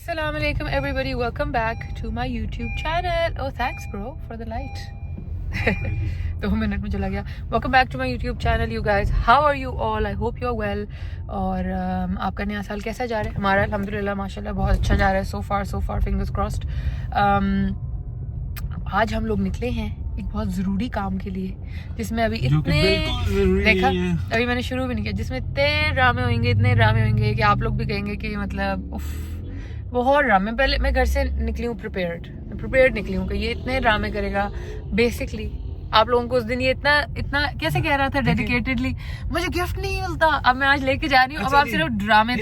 Assalamu alaikum everybody, welcome back to my YouTube channel. Oh thanks bro for the light. 2 minute में चला गया. Welcome back to my YouTube channel you guys. How are you all? I hope you're well. और आपका नया साल कैसा जा रहा है? हमारा अल्हम्दुलिल्लाह माशाल्लाह बहुत अच्छा जा रहा है. So far fingers crossed. आज हम लोग निकले हैं एक बहुत ज़रूरी काम के लिए, जिसमें अभी इतने देखा अभी मैंने शुरू भी नहीं किया, जिसमें इतने ड्रामे होंगे कि आप लोग भी कहेंगे कि मतलब उफ बहुत ड्रामे. पहले मैं घर से निकली हूँ प्रिपेयर्ड निकली हूँ कि ये इतने ड्रामे करेगा. बेसिकली आप लोगों को उस दिन ये इतना कैसे कह रहा था डेडिकेटेडली मुझे गिफ्ट नहीं मिलता, अब मैं आज लेके जा रही हूँ. अब आप सिर्फ ड्रामे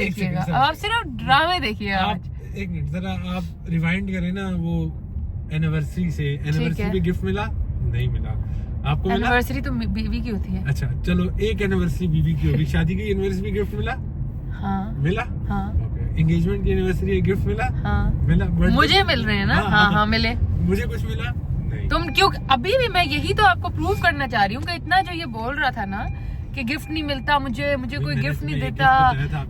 देखिएगा, एक मिनट जरा आप रिवाइंड करें ना. वो एनिवर्सरी भी गिफ्ट मिला नहीं मिला आपको? एनिवर्सरी तो बीवी की होती है. अच्छा चलो, एक एनिवर्सरी बीवी की होगी, शादी की एनिवर्सरी गिफ्ट मिला? हाँ मिला. हाँ. एंगेजमेंट की एनिवर्सरी गिफ्ट मिला? हाँ मिला. मुझे मिल रहे हैं ना. हाँ मिले. मुझे कुछ मिला नहीं. तुम क्यों अभी भी मैं यही तो आपको प्रूव करना चाह रही हूँ कि इतना जो ये बोल रहा था ना कि गिफ्ट नहीं मिलता मुझे कोई गिफ्ट नहीं देता.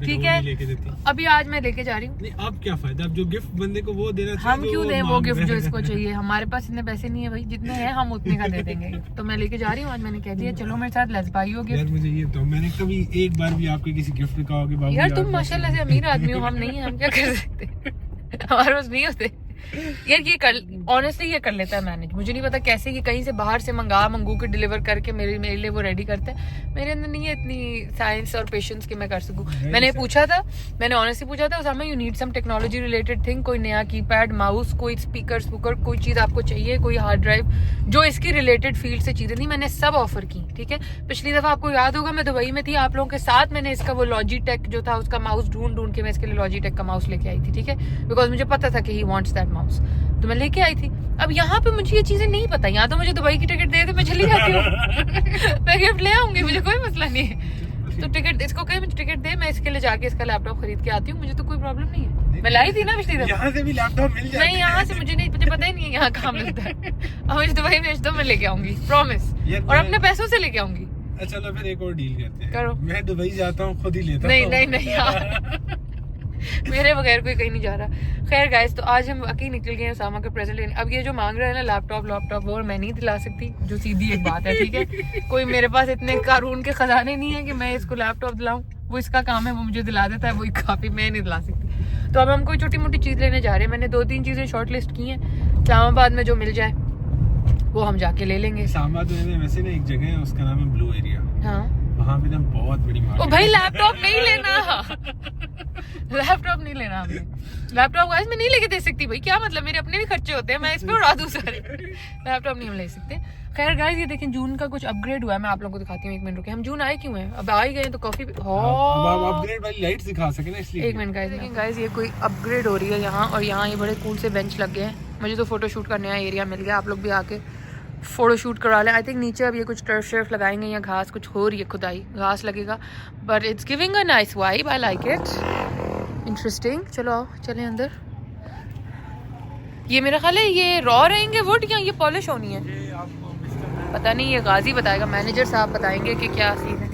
ठीक है अभी आज मैं लेके जा रही हूँ. अब क्या फायदा, अब जो गिफ्ट बंदे को वो देना चाहिए. हम क्यों दें वो गिफ्ट जो इसको चाहिए? हमारे पास इतने पैसे नहीं है भाई, जितने हैं हम उतने का दे देंगे. तो मैं लेके जा रही हूँ आज. मैंने कह दिया चलो मेरे साथ लेट्स बाय योर गिफ्ट. मुझे ये तो मैंने कभी एक बार भी आपके किसी गिफ्ट का कहोगे यार तुम माशाल्लाह से अमीर आदमी हो, हम नहीं है, हम क्या कर सकते? हमारे पास नहीं होते यार. ये कर ऑनेस्टली ये कर लेता है मैनेज. मुझे नहीं पता कैसे ये कहीं से बाहर से मंगू के डिलीवर करके मेरे लिए वो रेडी करते हैं. मेरे अंदर नहीं है इतनी साइंस और पेशेंस कि मैं कर सकूं. मैंने ऑनेस्टली पूछा था Usama, you need some technology related thing, कोई नया कीपैड माउस, कोई स्पीकर कोई चीज आपको चाहिए, कोई हार्ड ड्राइव जो इसकी रिलेटेड फील्ड से चीजें थी. मैंने सब ऑफर की. ठीक है, पिछली दफा आपको याद होगा मैं दुबई में थी आप लोगों के साथ. मैंने इसका वो लॉजिटेक जो था उसका माउस ढूंढ के मैं इसके लिए लॉजिटेक का माउस लेके आई थी. ठीक है, बिकॉज मुझे पता था कि ही वांट्स दैट माउस, तो मैं लेके आई थी. अब यहाँ पे मुझे ये चीजें नहीं पता. यहाँ तो मुझे दुबई की टिकट दे मैं चली जाती हूँ. मैं गिफ्ट ले आऊंगी, मुझे कोई मसला नहीं है. तो टिकट इसको कहे मुझे टिकट दे, मैं इसके लिए जाके इसका लैपटॉप खरीद के आती हूँ. मुझे तो कोई प्रॉब्लम नहीं है. मैं लाई थी ना पिछली दफा. यहाँ से भी लैपटॉप मिल जाएगा. नहीं यहाँ से मुझे पता ही नहीं है यहाँ कहाँ मिलता है. अब मुझे दुबई भेज दो, मैं लेके आऊंगी प्रॉमिस, और अपने पैसों से लेके आऊंगी. चलो फिर एक और डील करते हैं. करो. मैं दुबई जाता हूँ, खुद ही लेता हूँ. नहीं यार मेरे बगैर कोई कहीं नहीं जा रहा. खैर गाइस, तो आज हम अकेले निकल गए हैं उसामा के प्रेजेंट लेने. अब ये जो मांग रहा है ना लैपटॉप वो मैं नहीं दिला सकती, जो सीधी एक बात है. ठीक है, कोई मेरे पास इतने कानून के खजाने नहीं है कि मैं इसको लैपटॉप दिलाऊं. वो इसका काम है, वो मुझे दिला देता है, वही काफी. मैं नहीं दिला सकती. तो अब हम कोई छोटी मोटी चीज लेने जा रहे हैं. मैंने 2-3 चीजें शॉर्ट लिस्ट की हैं. इस्लामाबाद में जो मिल जाए वो हम जाके ले लेंगे. इस्लामाबाद में वैसे ना एक जगह है, उसका नाम है ब्लू एरिया. हाँ वहाँ पे ना बहुत बड़ी मार्केट. ओ भाई लैपटॉप नहीं लेना लैपटॉप नहीं लेना हमने. लैपटॉप गाइस मैं नहीं लेके दे सकती भाई. क्या मतलब, मेरे अपने भी खर्चे होते हैं, मैं इस पे उड़ा दूं सारे. लैपटॉप नहीं हम ले सकते. खैर गाइस, ये देखें जून का कुछ अपग्रेड हुआ है. मैं आप लोगों को दिखाती हूँ. 1 मिनट रुके. हम जून आए क्यों हैं? अब आ ही गए तो कॉफी अपग्रेड वाली लाइट्स दिखा सके ना, इसलिए. 1 मिनट गाइस, ये कोई अपग्रेड हो रही है यहाँ. और यहाँ ये बड़े कूल से बेंच लग गए हैं. मुझे तो फोटोशूट का नया एरिया मिल गया. आप लोग भी आके फोटो शूट करा लें. आई थिंक नीचे अब ये कुछ टर्फ शर्फ लगाएंगे या घास कुछ हो रही है, खुदाई घास लगेगा. But it's giving a nice vibe. I like it. Interesting. चलो आओ चलें अंदर. ये मेरा ख्याल है ये रॉ रहेंगे वुड या ये पॉलिश होनी है, पता नहीं. ये गाजी बताएगा, मैनेजर साहब बताएंगे कि क्या सीन है.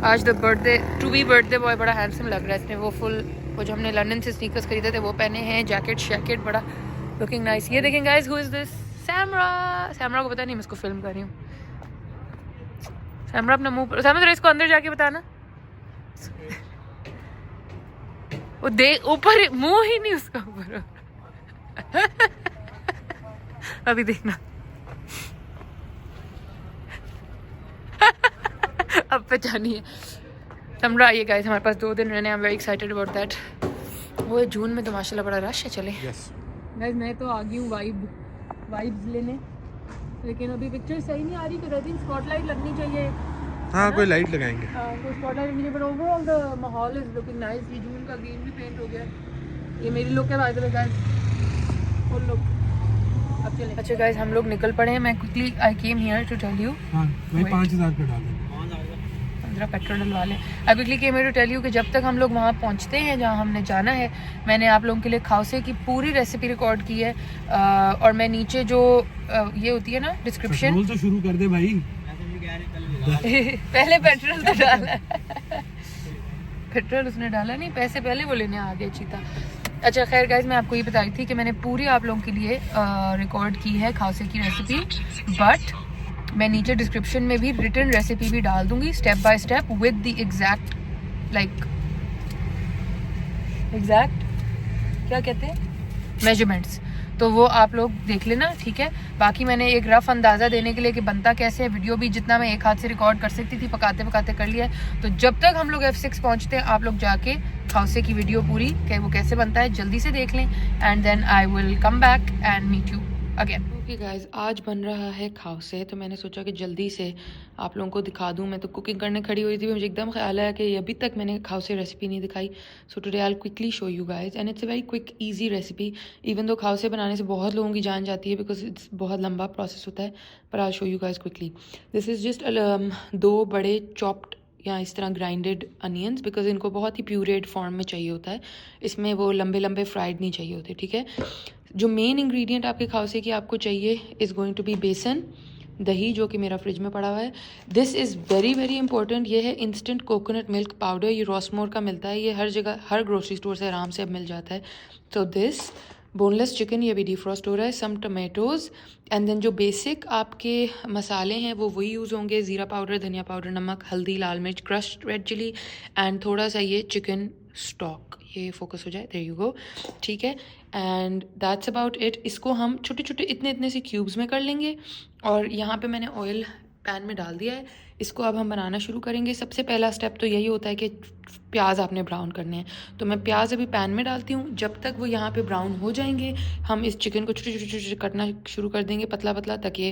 आज द बर्थडे बॉय बड़ा हैंडसम लग रहा है. इसने वो जो हमने लंदन से स्नीकर्स खरीदे थे वो पहने हैं. जैकेट बड़ा लुकिंग नाइस. ये देखें गाइस, हु इज दिस? सैमरा को पता नहीं, मैं इसको फिल्म कर रही हूँ. सैमरा अपना मुंह सैमरा इसको अंदर जाके बताना. वो देख ऊपर, मुंह ही नहीं उसका ऊपर. अभी देखना अब पहचानी है. सैमरा आइए गाइस, हमारे पास 2 दिन रहने. I am very excited about that. वो जून में तो माशाल्लाह बड़ा रश है. चले गाइस, मैं तो आ गई हूँ वाइब्स लेने, लेकिन अभी पिक्चर सही नहीं आ रही. तो आई थिंक स्पॉटलाइट लगनी चाहिए. हाँ कोई लाइट लगाएंगे. कोई स्पॉटलाइट लगनी चाहिए. बट ओवरऑल द माहौल इज लुकिंग नाइस. ये जून का ग्रीन भी पेंट हो गया. ये मेरी लुक है by the way guys, full look. अब चलें. अच्छा गाइस, हम लोग निकल पड़े हैं. मैं quickly I came here to tell you. हाँ भाई 5000 पे डाल दें. पेट्रोल डलवा लें. I quickly came here to tell you कि जब तक हम लोग वहाँ पहुँचते हैं जहाँ हमने जाना है, मैंने आप लोगों के लिए खाउसे की पूरी रेसिपी रिकॉर्ड की है. और मैं नीचे जो ये होती है ना डिस्क्रिप्शन, तो शुरू कर दे भाई. पहले पेट्रोल तो डाला. पेट्रोल उसने डाला नहीं, पैसे पहले वो लेने आ गया चीता। अच्छा खैर गाइज, मैं आपको ये बताई थी कि मैंने पूरी आप लोगों के लिए रिकॉर्ड की है खाउसे की रेसिपी, बट मैं नीचे डिस्क्रिप्शन में भी रिटन रेसिपी भी डाल दूंगी step by step with the exact क्या कहते हैं मेजरमेंट्स, तो वो आप लोग देख लेना, ठीक है। बाकी मैंने एक रफ अंदाज़ा देने के लिए कि बनता कैसे है, वीडियो भी जितना मैं एक हाथ से रिकॉर्ड कर सकती थी पकाते पकाते कर लिया है। तो जब तक हम लोग F6 पहुंचते हैं आप लोग जाके खाउसे की वीडियो पूरी कि वो कैसे बनता है जल्दी से देख लें, and then I will come back and meet you again. Okay guys, आज बन रहा है खाउसे, तो मैंने सोचा कि जल्दी से आप लोगों को दिखा दूं। मैं तो कुकिंग करने खड़ी हुई थी, मुझे एकदम ख्याल आया कि अभी तक मैंने खाउसे रेसिपी नहीं दिखाई। So today I will quickly show you guys, and it's a very quick easy recipe. Even though khow suey बनाने से बहुत लोगों की जान जाती है बिकॉज इट्स बहुत लंबा प्रोसेस होता है, पर आई will show you guys quickly. This is just 2 बड़े चॉप्ड या इस तरह ग्राइंडेड अनियंस, बिकॉज इनको बहुत ही प्यूरेड फॉर्म में चाहिए होता है, इसमें वो लंबे लंबे फ्राइड नहीं चाहिए होते, ठीक है। जो मेन इंग्रेडिएंट आपके खाउसे की आपको चाहिए इज़ गोइंग टू बी बेसन, दही जो कि मेरा फ्रिज में पड़ा हुआ है। This is very very important, ये है इंस्टेंट कोकोनट मिल्क पाउडर, ये रॉसमोर का मिलता है, ये हर जगह हर ग्रोसरी स्टोर से आराम से अब मिल जाता है। तो दिस बोनलेस चिकन, ये भी डिफ्रॉस्ट हो रहा है, सम टमेटोज़, एंड देन जो बेसिक आपके मसाले हैं वो वही यूज़ होंगे, ज़ीरा पाउडर, धनिया पाउडर, नमक, हल्दी, लाल मिर्च, क्रश्ड रेड चिली, एंड थोड़ा सा ये चिकन स्टॉक, ये फोकस हो जाए, देयर यू गो, ठीक है। And that's about it. इसको हम छोटे छोटे इतने इतने से क्यूब्स में कर लेंगे, और यहाँ पे मैंने ऑयल पैन में डाल दिया है। इसको अब हम बनाना शुरू करेंगे। सबसे पहला स्टेप तो यही होता है कि प्याज आपने ब्राउन करने हैं, तो मैं प्याज अभी पैन में डालती हूँ। जब तक वो यहाँ पे ब्राउन हो जाएंगे हम इस चिकन को छोटे छोटे छोटे कटना शुरू कर देंगे, पतला पतला, ताकि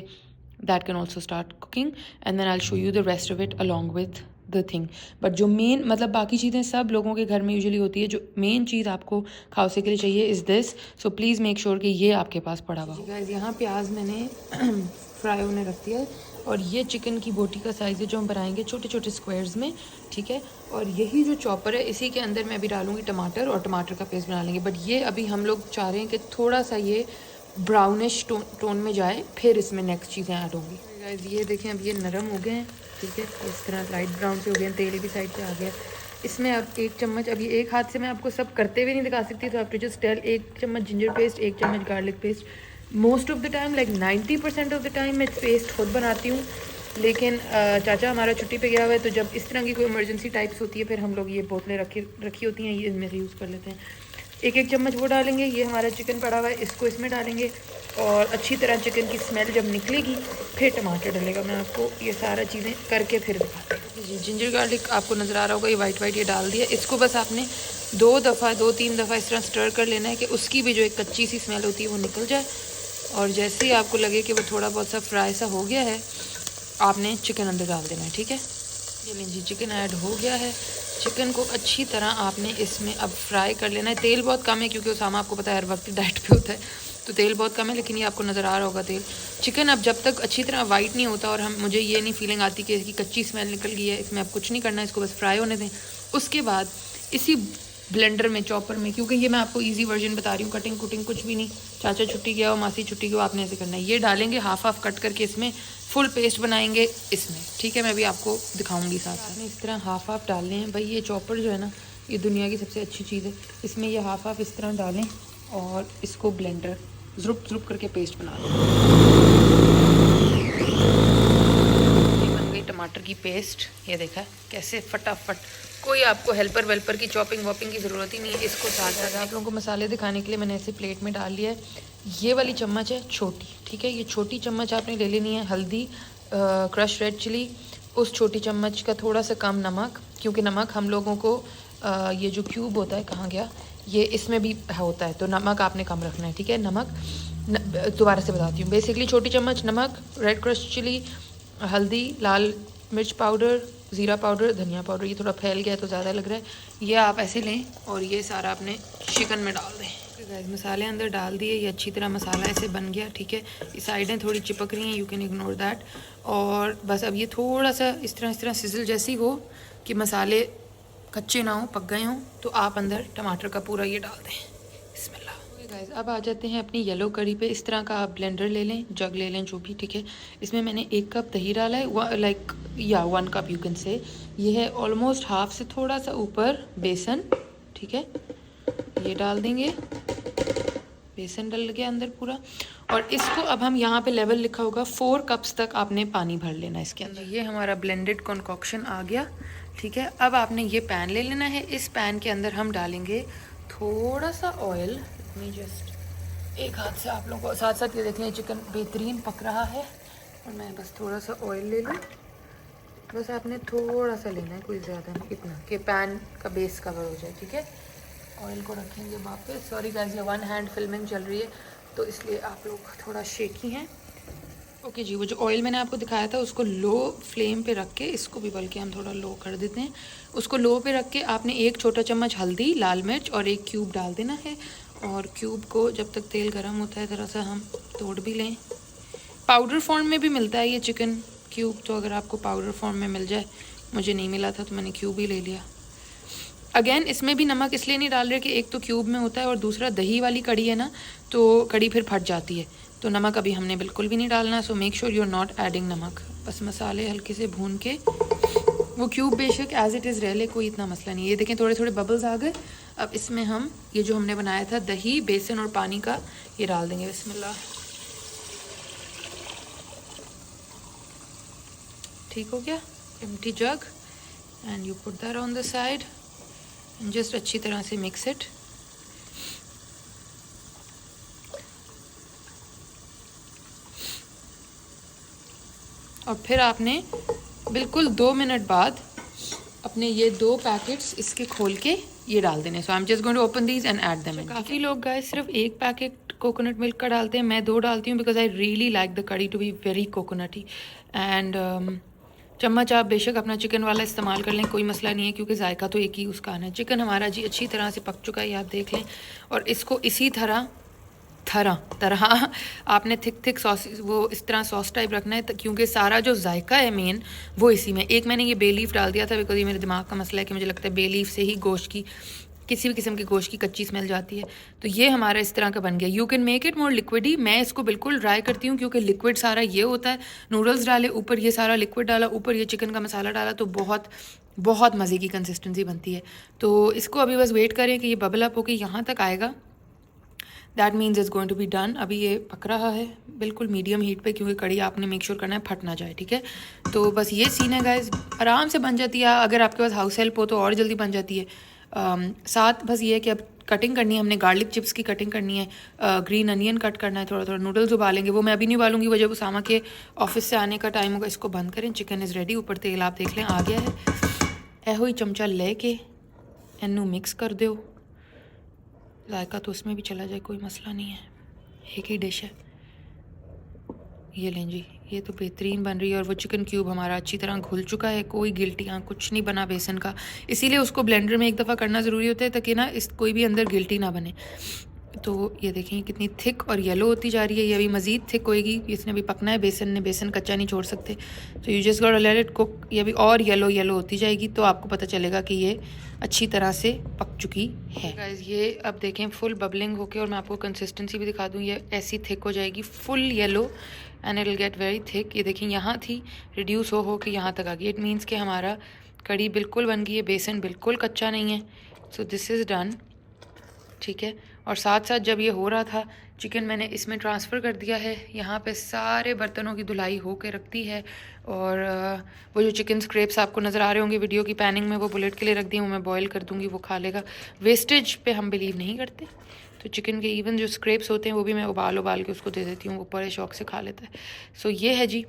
that can also start cooking, and then I will show you the rest of it along with the thing. But जो मेन मतलब बाकी चीज़ें सब लोगों के घर में यूजुअली होती है, जो मेन चीज़ आपको खाउसे के लिए चाहिए is this, so please make sure कि ये आपके पास पड़ा हुआ। गाइस, यहाँ प्याज मैंने फ्राई होने रख दिया है, और ये चिकन की बोटी का साइज़ है जो हम बनाएंगे छोटे छोटे स्क्वायर्स में, ठीक है। और यही जो चॉपर है इसी के अंदर मैं अभी डालूंगी टमाटर, और टमाटर का पेस्ट बना लेंगे। बट ये अभी हम लोग चाह रहे हैं कि थोड़ा सा ये ब्राउनिश टोन में जाए, फिर इसमें नेक्स्ट चीज़ें ऐड होंगी। गाइस ये देखें, अब ये नरम हो गए हैं, ठीक है, इस तरह लाइट ब्राउन से हो गए हैं, तेल भी साइड से आ गया। इसमें अब 1 चम्मच, अब ये एक हाथ से मैं आपको सब करते हुए नहीं दिखा सकती, तो आपको जस्ट टेल 1 चम्मच जिंजर पेस्ट, 1 चम्मच garlic paste. Most of the time like 90% of the time मैं पेस्ट खुद बनाती हूँ, लेकिन चाचा हमारा छुट्टी पे गया हुआ है, तो जब इस तरह की कोई इमरजेंसी टाइप्स होती है फिर हम लोग ये बोतलें रखी होती हैं, ये इनमें से यूज़ कर लेते हैं। 1 चम्मच वो डालेंगे। ये हमारा चिकन पड़ा हुआ है, इसको इसमें डालेंगे, और अच्छी तरह चिकन की स्मेल जब निकलेगी फिर टमाटर डलेगा। मैं आपको ये सारा चीज़ें करके फिर दिखाती हूँ। जी, जिंजर गार्लिक आपको नज़र आ रहा होगा, ये वाइट ये डाल दिया। इसको बस आपने 2-3 दफ़ा इस तरह स्टर कर लेना है कि उसकी भी जो एक कच्ची सी स्मेल होती है वो निकल जाए, और जैसे ही आपको लगे कि वो थोड़ा बहुत सा फ्राई सा हो गया है, आपने चिकन अंदर डाल देना है, ठीक है। ये लीजिए जी, चिकन ऐड हो गया है। चिकन को अच्छी तरह आपने इसमें अब फ्राई कर लेना है। तेल बहुत कम है क्योंकि उसामा आपको पता है हर वक्त डाइट पे होता है, तो तेल बहुत कम है, लेकिन ये आपको नज़र आ रहा होगा तेल। चिकन अब जब तक अच्छी तरह वाइट नहीं होता और मुझे ये नहीं फीलिंग आती कि इसकी कच्ची स्मेल निकल गई है, इसमें अब कुछ नहीं करना है, इसको बस फ्राई होने दें। उसके बाद इसी ब्लेंडर में, चॉपर में, क्योंकि ये मैं आपको इजी वर्जन बता रही हूँ, कटिंग कुटिंग कुछ भी नहीं, चाचा छुट्टी गया हो, मासी छुट्टी गया हो, आपने ऐसे करना है। ये डालेंगे हाफ कट करके, इसमें फुल पेस्ट बनाएंगे इसमें, ठीक है। मैं भी आपको दिखाऊंगी साथ साथ। इस तरह हाफ डालने हैं भाई। ये चॉपर जो है ना, ये दुनिया की सबसे अच्छी चीज़ है। इसमें ये हाफ इस तरह डालें और इसको ब्लेंडर ज़ुरुप करके पेस्ट बना लें। ये बन गई टमाटर की पेस्ट, ये देखा कैसे फटाफट, कोई आपको हेल्पर वेल्पर की चॉपिंग वॉपिंग की ज़रूरत ही नहीं है। इसको साथ साथ आप लोगों को मसाले दिखाने के लिए मैंने ऐसे प्लेट में डाल लिया है। ये वाली चम्मच है छोटी, ठीक है, ये छोटी चम्मच आपने ले लेनी है हल्दी, क्रश रेड चिली, उस छोटी चम्मच का थोड़ा सा कम नमक, क्योंकि नमक हम लोगों को ये जो क्यूब होता है, कहाँ गया ये, इसमें भी होता है, तो नमक आपने कम रखना है, ठीक है। नमक दोबारा से बताती हूँ, बेसिकली छोटी चम्मच नमक, रेड क्रश चिली, हल्दी, लाल मिर्च पाउडर, ज़ीरा पाउडर, धनिया पाउडर। ये थोड़ा फैल गया है तो ज़्यादा लग रहा है, ये आप ऐसे लें और ये सारा अपने चिकन में डाल दें। मसाले अंदर डाल दिए, ये अच्छी तरह मसाला ऐसे बन गया, ठीक है। ये साइडें थोड़ी चिपक रही हैं, यू कैन इग्नोर दैट। और बस अब ये थोड़ा सा इस तरह सिजल जैसी हो कि मसाले कच्चे ना हो, पक गए हों, तो आप अंदर टमाटर का पूरा ये डाल दें। बिस्मिल्लाह। गाइस अब आ जाते हैं अपनी येलो करी पे। इस तरह का आप ब्लेंडर ले लें, जग ले लें, जो भी, ठीक है। इसमें मैंने 1 कप दही डाला है, लाइक या 1 कप यू कैन से। ये है ऑलमोस्ट हाफ से थोड़ा सा ऊपर बेसन, ठीक है। ये डाल देंगे, बेसन डल गया अंदर पूरा। और इसको अब हम यहाँ पे लेवल लिखा होगा 4 कप्स तक आपने पानी भर लेना इसके अंदर। ये हमारा ब्लेंडेड कॉन्कॉक्शन आ गया, ठीक है। अब आपने ये पैन ले लेना है। इस पैन के अंदर हम डालेंगे थोड़ा सा ऑयल। मैं जस्ट एक हाथ से आप लोगों को साथ साथ ये देख लें, चिकन बेहतरीन पक रहा है। और मैं बस थोड़ा सा ऑयल ले लूँ। बस आपने थोड़ा सा लेना है, कोई ज़्यादा नहीं, इतना कि पैन का बेस कवर हो जाए, ठीक है। ऑयल को रखेंगे वापस। सॉरी गाइस, ये 1 हैंड फिल्मिंग चल रही है तो इसलिए आप लोग थोड़ा शेकी हैं। ओके जी, वो जो ऑयल मैंने आपको दिखाया था उसको लो फ्लेम पे रख के, इसको भी बल्कि हम थोड़ा लो कर देते हैं। उसको लो पे रख के आपने 1 छोटा चम्मच हल्दी, लाल मिर्च और 1 क्यूब डाल देना है। और क्यूब को जब तक तेल गर्म होता है ज़रा सा हम तोड़ भी लें। पाउडर फॉर्म में भी मिलता है ये चिकन क्यूब, तो अगर आपको पाउडर फॉर्म में मिल जाए, मुझे नहीं मिला था तो मैंने क्यूब ही ले लिया। अगेन इसमें भी नमक इसलिए नहीं डाल रहे कि एक तो क्यूब में होता है और दूसरा दही वाली कड़ी है ना, तो कड़ी फिर फट जाती है। तो नमक अभी हमने बिल्कुल भी नहीं डालना। So make sure you are not adding नमक। बस मसाले हल्के से भून के, वो क्यूब बेशक एज इट इज़ रह ले, कोई इतना मसला नहीं है। ये देखें थोड़े थोड़े बबल्स आ गए। अब इसमें हम ये जो हमने बनाया था दही, बेसन और पानी का, ये डाल देंगे। बिस्मिल्लाह, ठीक हो गया। Empty jug and you put that on the side and just अच्छी तरह से मिक्स इट। और फिर आपने बिल्कुल 2 मिनट बाद अपने ये 2 पैकेट्स इसके खोल के ये डाल देने। So I am just going to open these and add them in. काफ़ी लोग गाइस सिर्फ 1 पैकेट कोकोनट मिल्क का डालते हैं, मैं 2 डालती हूँ because I really like the कड़ी टू बी वेरी कोकोनटी। एंड चम्मच आप बेशक अपना चिकन वाला इस्तेमाल कर लें, कोई मसला नहीं है, क्योंकि जायका तो एक ही उसका आना है। चिकन हमारा जी अच्छी तरह से पक चुका है, आप देख लें। और इसको इसी तरह आपने थिक सॉस, वो इस तरह सॉस टाइप रखना है, क्योंकि सारा जो जायका है मेन वो इसी में। एक मैंने ये बे लीफ डाल दिया था बिकॉज ये मेरे दिमाग का मसला है कि मुझे लगता है बे लीफ से ही गोश्त की, किसी भी किस्म के गोश्त की कच्ची स्मेल जाती है। तो ये हमारा इस तरह का बन गया। You can make it more liquidy. मैं इसको बिल्कुल ड्राई करती हूँ क्योंकि लिक्विड सारा ये होता है। नूडल्स डाले, ऊपर ये सारा लिक्विड डाला, ऊपर ये चिकन का मसाला डाला, तो बहुत बहुत मज़े की कंसिस्टेंसी बनती है। तो इसको अभी बस वेट करें कि ये बबल अप होकर यहाँ तक आएगा। That means is going to be done. अभी ये पक रहा है बिल्कुल मीडियम हीट पे, क्योंकि कड़ी आपने मेक श्योर करना है फट ना जाए, ठीक है। तो बस ये सीन है गाइस, आराम से बन जाती है। अगर आपके पास हाउस हेल्प हो तो और जल्दी बन जाती है। साथ बस ये है कि अब कटिंग करनी है हमने, गार्लिक चिप्स की कटिंग करनी है, ग्रीन अनियन कट करना है, थोड़ा थोड़ा नूडल्स उबालेंगे। वो मैं अभी नहीं उबालूंगी, वो जब उसामा के ऑफिस से आने का टाइम होगा। इसको बंद करें। Chicken is ready. ऊपर तेल आप देख लें आ गया है। एहो ही चमचा ले के इनू मिक्स कर दो। जायका तो उसमें भी चला जाए, कोई मसला नहीं है, एक ही डिश है। ये लें जी, ये तो बेहतरीन बन रही है। और वो चिकन क्यूब हमारा अच्छी तरह घुल चुका है, कोई गिल्टियाँ कुछ नहीं बना बेसन का। इसीलिए उसको ब्लेंडर में एक दफ़ा करना ज़रूरी होता है ताकि ना इस कोई भी अंदर गिल्टी ना बने। तो ये देखें कितनी थिक और येलो होती जा रही है। ये अभी मज़ीद थिक होएगी, इसने भी पकना है। बेसन कच्चा नहीं छोड़ सकते। तो you just got to let it cook. ये अभी और येलो होती जाएगी तो आपको पता चलेगा कि ये अच्छी तरह से पक चुकी है। गाइस ये अब देखें फुल बबलिंग होके, और मैं आपको कंसिस्टेंसी भी दिखा दूँ, ये ऐसी थिक हो जाएगी, full yellow and it will get very thick. ये देखें यहाँ थी, रिड्यूस हो के यहाँ तक आ गई। इट मीन्स कि हमारा कड़ी बिल्कुल बन गई है, बेसन बिल्कुल कच्चा नहीं है। सो दिस इज़ डन, ठीक है। और साथ साथ जब ये हो रहा था, चिकन मैंने इसमें ट्रांसफ़र कर दिया है। यहाँ पे सारे बर्तनों की धुलाई हो के रखती है। और वो जो चिकन स्क्रैप्स आपको नज़र आ रहे होंगे वीडियो की पैनिंग में, वो बुलेट के लिए रख दी, वो मैं बॉयल कर दूँगी, वो खा लेगा। वेस्टेज पे हम बिलीव नहीं करते, तो चिकन के इवन जो स्क्रैप्स होते हैं वो भी मैं उबाल के उसको दे देती हूँ, वो बड़े शौक से खा लेता है। सो ये है जी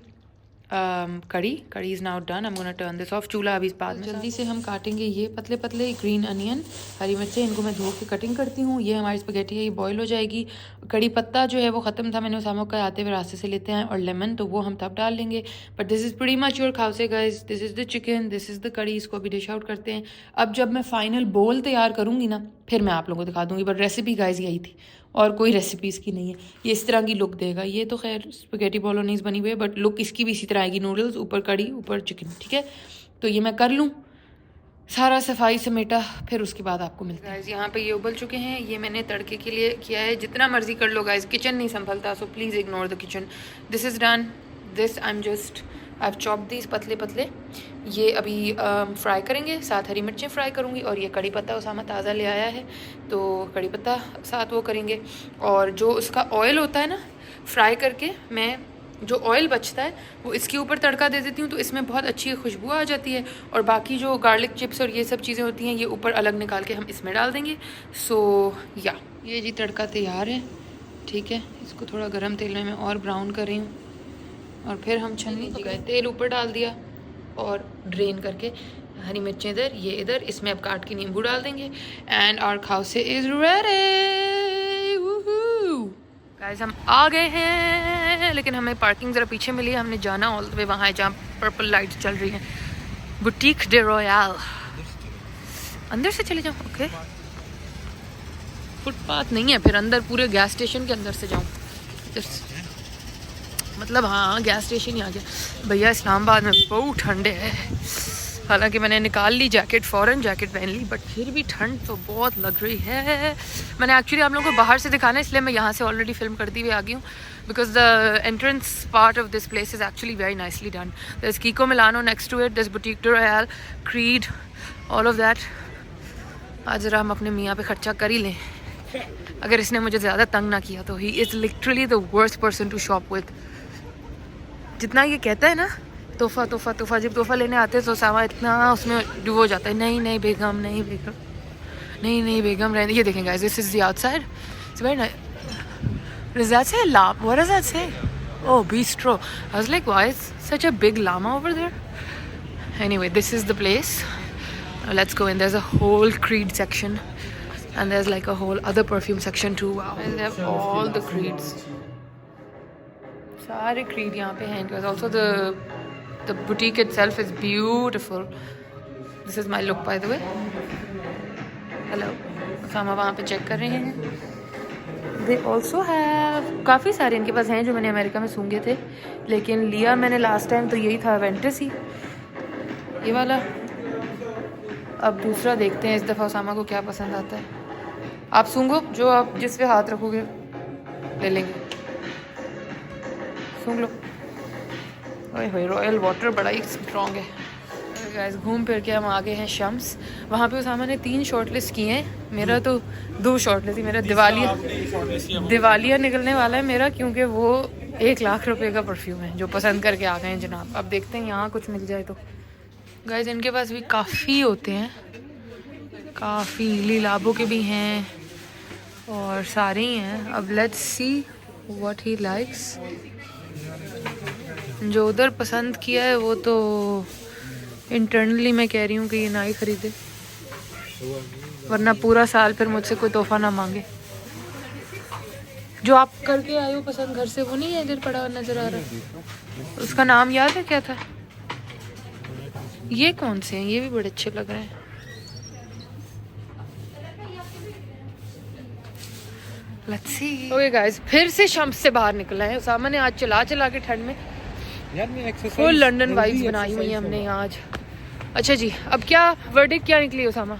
कड़ी is now done. I am gonna turn this of. चूल्हा अभी इस बाद में जल्दी से हम काटेंगे ये पतले पतले ग्रीन अनियन, हरी मिर्चें, इनको मैं धो के कटिंग करती हूँ। ये हमारी स्पगेटी है, ये बॉईल हो जाएगी। कड़ी पत्ता जो है वो ख़त्म था, मैंने उसामा का आते हुए रास्ते से लेते हैं, और लेमन तो वो हम तब डाल लेंगे। But this is pretty much your khow suey guys. This is the chicken, this is the curry. इसको अभी डिश आउट करते हैं। अब जब मैं फाइनल बोल तैयार करूँगी ना, फिर मैं आप लोगों को दिखा दूँगी। बट रेसिपी गाइस यही थी, और कोई रेसिपी इसकी नहीं है। ये इस तरह की लुक देगा। ये तो खैर स्पगेटी बोलोनीज बनी हुई है, बट लुक इसकी भी इसी तरह आएगी। नूडल्स ऊपर कड़ी ऊपर चिकन, ठीक है। तो ये मैं कर लूँ सारा सफाई समेटा, फिर उसके बाद आपको मिलता है। यहाँ पे ये उबल चुके हैं, ये मैंने तड़के के लिए किया है। जितना मर्जी कर लो गाइस, किचन नहीं संभलता, so please ignore the kitchen. This is done, this I am just I have chopped these पतले पतले। ये अभी फ्राई करेंगे, साथ हरी मिर्चें फ्राई करूँगी, और ये कड़ी पत्ता उसामा ताज़ा ले आया है, तो कड़ी पत्ता साथ वो करेंगे। और जो उसका ऑयल होता है ना, फ्राई करके मैं जो ऑयल बचता है वो इसके ऊपर तड़का दे देती हूँ, तो इसमें बहुत अच्छी खुशबू आ जाती है। और बाकी जो गार्लिक चिप्स और ये सब चीज़ें होती हैं, ये ऊपर अलग निकाल के हम इसमें डाल देंगे। सो या ये जी तड़का तैयार है, ठीक है। इसको थोड़ा गरम तेल में मैं और ब्राउन कर रही हूँ, और फिर हम छलनी गए, तेल ऊपर डाल दिया और ड्रेन करके हरी मिर्चें इधर, ये इधर, इसमें अब काट के नींबू डाल देंगे, and our khow suey is ready. Guys हम आ गए हैं, लेकिन हमें पार्किंग ज़रा पीछे मिली है, हमने जाना ऑल द वे वहाँ है जहाँ पर्पल लाइट्स चल रही हैं, बुटीक डे रॉयल। अंदर से चले जाऊँ? ओके, फुटपाथ नहीं है, फिर अंदर पूरे गैस स्टेशन के अंदर से जाऊँ? मतलब हाँ, गैस स्टेशन ही आ गया। भैया इस्लामाबाद में बहुत ठंडे है, हालांकि मैंने निकाल ली जैकेट, फ़ौरन जैकेट पहन ली, बट फिर भी ठंड तो बहुत लग रही है। मैंने एक्चुअली आप लोगों को बाहर से दिखाना है, इसलिए मैं यहाँ से ऑलरेडी फिल्म करती हुई आ गई हूँ, because the entrance part of this place is actually very nicely done. There is Kiko Milano next to it, there is boutique de royal, Creed, all of that. आज ज़रा हम अपने मियाँ पे खर्चा कर ही लें, अगर इसने मुझे ज़्यादा तंग ना किया तो। He is literally the worst person to shop with. जितना ये कहता है ना तोहफा तोहफा तोहफा, जब तोहफा लेने आते हैं तो सामा इतना उसमें डूब जाता है। नहीं नहीं बेगम, नहीं बेगम, नहीं नहीं बेगम, रहने। ये देखें guys, this is the outside, it's very nice. Does that say llama? What does that say? Oh, bistro. I was like, why is such a big llama over there? Anyway, this is the place. Now let's go in. There's a whole Creed section, and there's like a whole other perfume section too. Wow, and they have all the Creeds. सारे Creed यहाँ पे हैं. Because also the boutique itself is beautiful. This is my look, by the way. Hello. हम वहाँ पे check कर रहे हैं. They also have काफ़ी सारे इनके पास हैं जो मैंने अमेरिका में सूंघे थे, लेकिन लिया मैंने लास्ट टाइम तो यही था, वेंटस ही, ये वाला। अब दूसरा देखते हैं इस दफ़ा उसामा को क्या पसंद आता है। आप सूंघो, जो आप जिस पे हाथ रखोगे ले लेंगे। सूंघ लो। ओए होए, रॉयल वाटर बड़ा ही स्ट्रॉन्ग है। गाइस घूम फिर के हम आ गए हैं शम्स। वहाँ पे उसामा ने 3 शॉर्टलिस्ट किए हैं, मेरा तो 2 शॉर्टलिस्ट ही। मेरा दिवालिया निकलने वाला है मेरा, क्योंकि वो 1 लाख रुपए का परफ्यूम है जो पसंद करके आ गए हैं जनाब। अब देखते हैं यहाँ कुछ मिल जाए तो। गाइस इनके पास भी काफ़ी होते हैं, काफ़ी लीलाबो के भी हैं और सारे ही हैं। अब let's see what he likes. जो उधर पसंद किया है वो तो इंटरनली मैं कह रही हूँ कि ये ना ही खरीदे, वरना पूरा साल फिर मुझसे कोई तोहफा ना मांगे। जो आप करके आए हो पसंद घर से, वो नहीं है इधर पड़ा नजर आ रहा है? उसका नाम याद है क्या था? ये कौन से हैं? ये भी बड़े अच्छे लग रहे हैं। Let's see. ओके गाइस, फिर से शम्स से बाहर निकला है उसामा ने। आज चला चला के ठंड में फुल लंदन वाइब्स बनाई हुई है हमने यहाँ आज। अच्छा जी, अब क्या वर्डिक्ट क्या निकली उसामा,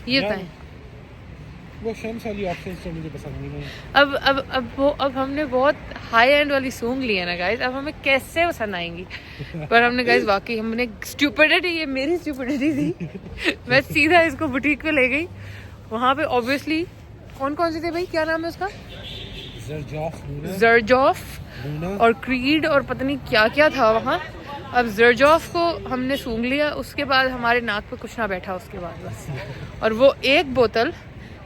ये बताएं। वो शम्स वाली ऑप्शंस तो मुझे पसंद नहीं है। अब हमने बहुत हाई एंड वाली सूंघ ली है ना गाइस, अब हमें कैसे पसंद आएंगी। पर हमने गाइस वाकई हमने स्टूपिडिटी, ये मेरी स्टूपिडिटी थी। मैं सीधा इसको बुटीक पे ले गई। वहाँ पे ऑब्वियसली कौन कौन से थे भाई, क्या नाम है उसका? जर्जॉफ और क्रीड और पता नहीं क्या क्या था वहाँ। अब जर्जॉफ को हमने सूंघ लिया, उसके बाद हमारे नाक पे कुछ ना बैठा उसके बाद बस। और वो एक बोतल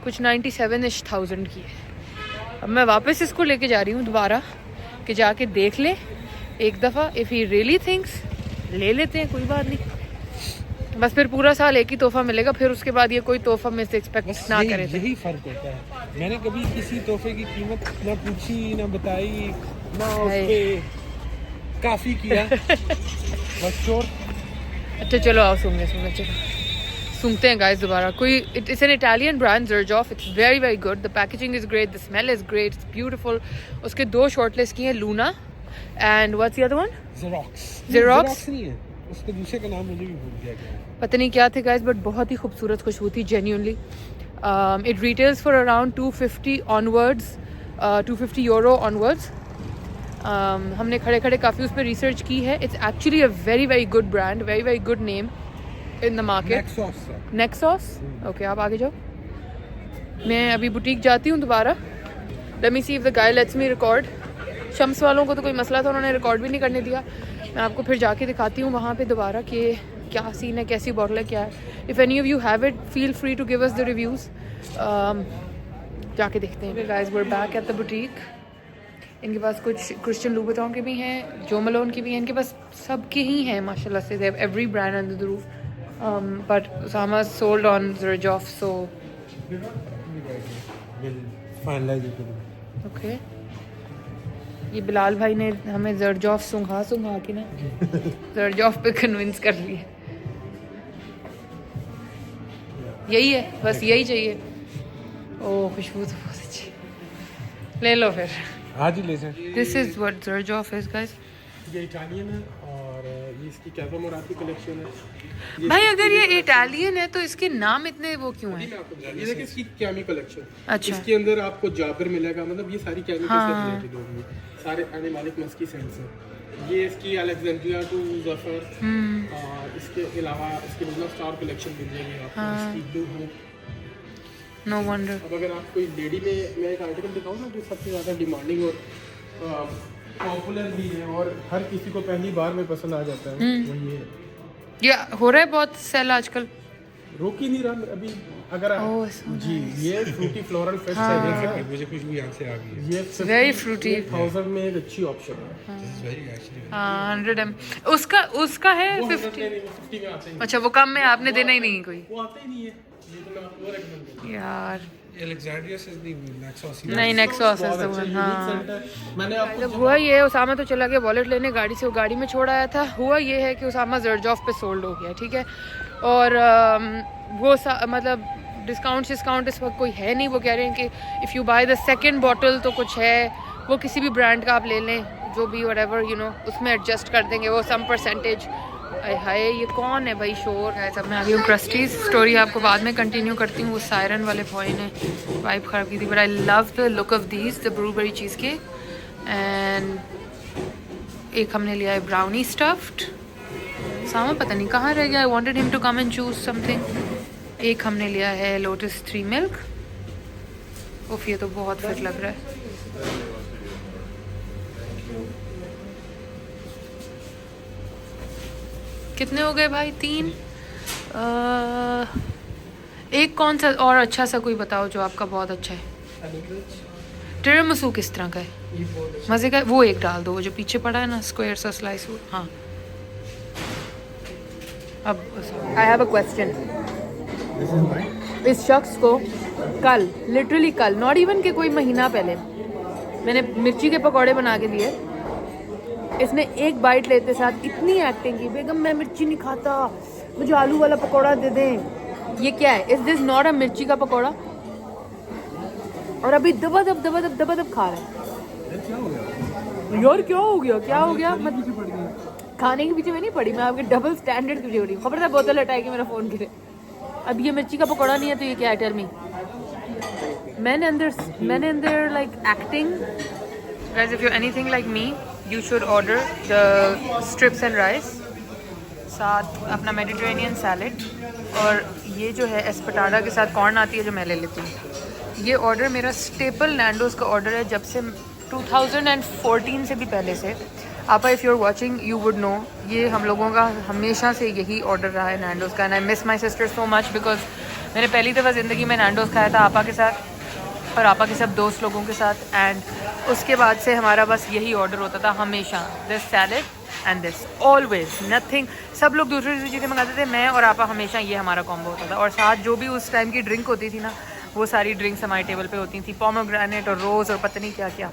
कुछ 97,000 की है। अब मैं वापस इसको लेके जा रही हूँ दोबारा कि जाके देख ले एक दफ़ा। इफ़ ही रियली थिंक्स ले लेते हैं, कोई बात नहीं। बस फिर पूरा साल एक ही तोहफा मिलेगा, फिर उसके बाद ये कोई तोहफा में से एक्सपेक्ट ना करे। यही फ़र्क होता है। मैंने कभी किसी तोहफे की कीमत ना पूछी, ना बताई, ना उसपे काफ़ी किया। बस श्योर। अच्छा चलो आओ सूंघते हैं गाइस दोबारा। कोई it's an Italian brand Xerjoff, it's very very good. The packaging is great, the smell is great, it's beautiful. उसके 2 शॉर्टलिस्ट की हैं, Luna and what's the other one? Xerox नहीं है, उसके दूसरे का नाम मुझे भी भूल गया। पता नहीं क्या थे गाइस, बट बहुत ही खूबसूरत खुशबू थी genuinely. It retails for around 250 onwards, 250 euro onwards. हमने खड़े खड़े काफ़ी उस पर रिसर्च की है. It's actually a very very good brand, very very good name in the market. Nexus. Okay, आप आगे जाओ. मैं अभी बुटीक जाती हूँ दोबारा. Let me see if the guy lets me record. Shams वालों को तो कोई मसला था, उन्होंने रिकॉर्ड भी नहीं करने दिया. मैं आपको फिर जाके दिखाती हूँ वहाँ पे दोबारा कि क्या सीन है, कैसी बॉटल है, क्या है. If any of you have it feel free to give us the reviews. जाके देखते हैं. Guys we are back at the boutique. इनके पास कुछ क्रिश्चियन लूबुटॉन के भी हैं, जो मलोन के भी हैं. इनके पास सब के ही हैं माशाल्लाह से. They have every brand under the roof. But Usama sold on Xerjoff, so okay. ये बिलाल भाई ने हमें ज़रजॉफ सुंघा के ना ज़रजॉफ पे कन्विंस कर लिया. यही है, बस यही चाहिए. ओह खुशबू तो बहुत अच्छी. ले लो फिर, आज ही ले जाए. This is what Xerjoff is guys. ये इटालियन है और ये इसकी कैफे मोराती कलेक्शन है. भाई अगर ये इटालियन है तो इसके नाम इतने वो क्यों हैं? ये देखिए इसकी कैमी कलेक्शन. अच्छा. इसके अंदर आपको जाबिर मिलेगा, मतलब ये सारी केमिकल से हाँ. रिलेटेड होंगी. सारे एनिमलिक मस्की सेंस है. ये इसकी अलेक्जेंड्रिया टू जफर. और इसके अलावा इसकी लूना स्टार कलेक्शन मिल जाएगी आपको. हाँ. इसकी ब्लू होप. No wonder. अब अगर आप कोई लेडी में मैं एक आर्टिकल दिखाऊँ ना जो सबसे ज़्यादा डिमांडिंग और पॉपुलर भी है और हर किसी को पहली बार में पसंद आ जाता है, वो ये है. ये हो रहा है बहुत सेल आजकल. रोक ही नहीं रहा अभी. अगर Oh, so जी ये फ्रूटी फ्लोरल फेस्ट हाँ. है, देख सकते हैं. मुझे खुशबू यहाँ से आ गई है. ये Very fruity. 1000 में एक अच्छी ऑप्शन है. हाँ 100 उसका है 50. 50 में आते ही अच्छा वो कम में आपने देना ही नहीं कोई वो आते ही नहीं है. ये तो मैं आपको recommend करता हूँ. यार. Alexandria से नहीं, Naxos ही. नहीं नेक्सॉस इज द वन. हाँ मैंने आपको जब हुआ ये, उसामा तो चला गया वॉलेट लेने गाड़ी से, वो गाड़ी में छोड़ आया था. हुआ ये है कि उसामा ज़रजॉफ पे सोल्ड हो गया, ठीक है. और वो मतलब डिस्काउंट इस वक्त कोई है नहीं. वो कह रहे हैं कि if you by the second bottle तो कुछ है, वो किसी भी ब्रांड का आप ले लें, जो भी व्हाटएवर यू नो, उसमें एडजस्ट कर देंगे वो सम परसेंटेज. हाय ये कौन है भाई शोर है सब. मैं आ गई हूँ क्रस्टीज. स्टोरी आपको बाद में कंटिन्यू करती हूँ. वो सायरन वाले बॉय ने वाइब ख़राब की थी. But I love the look of these, the blueberry cheese के. एंड एक हमने लिया है ब्राउनी स्टफ्ड. सामा पता नहीं कहाँ रह गया. I wanted him to come and choose something. एक हमने लिया है लोटस 3 मिल्क. उफ ये तो बहुत फिट लग रहा है. कितने हो गए भाई? 3. एक कौन सा और अच्छा सा कोई बताओ जो आपका बहुत अच्छा है. टिरामिसू किस तरह का है? मज़े का. वो एक डाल दो जो पीछे पड़ा है ना, स्क्वायर सा स्लाइस. हाँ. अब आई हैव अ क्वेश्चन. इस शख्स को कल, लिटरली कल, नॉट इवन के कोई महीना पहले मैंने मिर्ची के पकौड़े बना के दिए. इसने एक बाइट लेते साथ इतनी एक्टिंग की, बेगम मैं मिर्ची नहीं खाता, मुझे आलू वाला पकौड़ा दे दें. ये क्या है? इज दिस नॉट अ मिर्ची का पकौड़ा? और अभी दबा दब खा रहा है. यार क्या हो गया? खाने के पीछे में नहीं पड़ी मैं, आपके डबल स्टैंडर्ड की पड़ी. खबरदार बोतल हटाएगी मेरा फोन गिरे. अब ये मिर्ची का पकौड़ा नहीं है तो ये क्या है? Tell me. मैंने अंदर like acting. Guys if you anything like me you should order the strips and rice, साथ अपना मेडिटेरेनियन सैलेड. और ये जो है एस्पटाडा के साथ कॉर्न आती है जो मैं ले लेती हूँ. ये ऑर्डर मेरा स्टेपल नैंडोज़ का ऑर्डर है जब से 2014 से भी पहले से. आपा if you are watching you would know, ये हम लोगों का हमेशा से यही ऑर्डर रहा है नैंडोज़ का. And I miss my sister so much because मैंने पहली दफ़ा ज़िंदगी में नैंडोज़ खाया था आपा के साथ और आपा के सब दोस्त लोगों के साथ. एंड उसके बाद से हमारा बस यही ऑर्डर होता था हमेशा, this salad and this, always nothing. सब लोग दूसरी चीज़ें मंगाते थे, मैं और आपा हमेशा ये हमारा कॉम्बो होता था. और साथ जो भी उस टाइम की ड्रिंक होती थी ना, वो सारी ड्रिंक्स हमारे टेबल पे होती थी, पोमोग्रेनेट और रोज़ और पता नहीं क्या क्या.